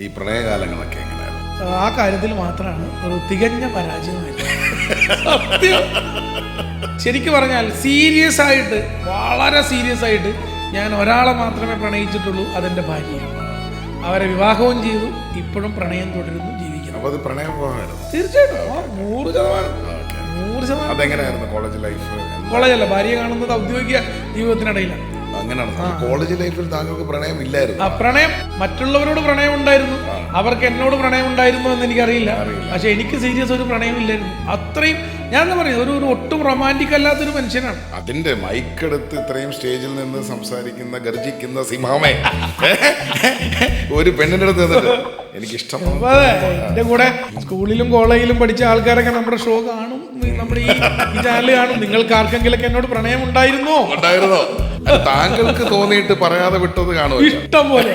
ഈ പ്രണയകാലങ്ങളൊക്കെ എങ്ങനെയായിരുന്നു? ആ കാര്യത്തിൽ മാത്രമാണ് ഒരു തികഞ്ഞ പരാജയമായിരുന്നു. സത്യം. ശരിക്കും പറഞ്ഞാൽ സീരിയസ് ആയിട്ട്, വളരെ സീരിയസ് ആയിട്ട് ഞാൻ ഒരാളെ മാത്രമേ പ്രണയിച്ചിട്ടുള്ളൂ, അതെൻ്റെ ഭാര്യയാണ്. അവരെ വിവാഹവും ചെയ്തു, ഇപ്പോഴും പ്രണയം തുടരുന്നു, ജീവിക്കുന്നു. അപ്പോൾ അത് പ്രണയമായിരുന്നു തീർച്ചയായിട്ടും 100%. അതെങ്ങനെയായിരുന്നു കോളേജ് ലൈഫ്? കോളേജല്ല, ഭാര്യയെ കാണുന്നത് ഔദ്യോഗിക ജീവിതത്തിനിടയിലാണ്. അങ്ങനെയാണ്. കോളേജ് ലൈഫിൽ താങ്കൾക്ക് പ്രണയം ഇല്ലായിരുന്നു? പ്രണയം, മറ്റുള്ളവരോട് പ്രണയം ഉണ്ടായിരുന്നു, അവർക്ക് എന്നോട് പ്രണയം ഉണ്ടായിരുന്നു എന്ന് എനിക്കറിയില്ല. പക്ഷെ എനിക്ക് സീരിയസ് ഒരു പ്രണയം ഇല്ലായിരുന്നു. അത്രയും ഞാൻ എന്താ പറയുക, ഒരു ഒട്ടും റൊമാൻറ്റിക് അല്ലാത്തൊരു മനുഷ്യനാണ്. അതിന്റെ മൈക്കെടുത്ത് ഇത്രയും സ്റ്റേജിൽ നിന്ന് സംസാരിക്കുന്ന ഗർജിക്കുന്ന സിംഹമേ ഒരു പെണ്ണിന്റെ അടുത്ത് നിന്നിട്ട് എനിക്കിഷ്ടം. അതെ, എൻ്റെ കൂടെ സ്കൂളിലും കോളേജിലും പഠിച്ച ആൾക്കാരൊക്കെ നമ്മുടെ ഷോ കാണും, നമ്മുടെ ഈ ചാനൽ കാണും. നിങ്ങൾക്ക് ആർക്കെങ്കിലൊക്കെ എന്നോട് പ്രണയം ഉണ്ടായിരുന്നോ? താങ്കൾക്ക് തോന്നിയിട്ട് പറയാതെ വിട്ടത് കാണുമോ? ഇഷ്ടം പോലെ.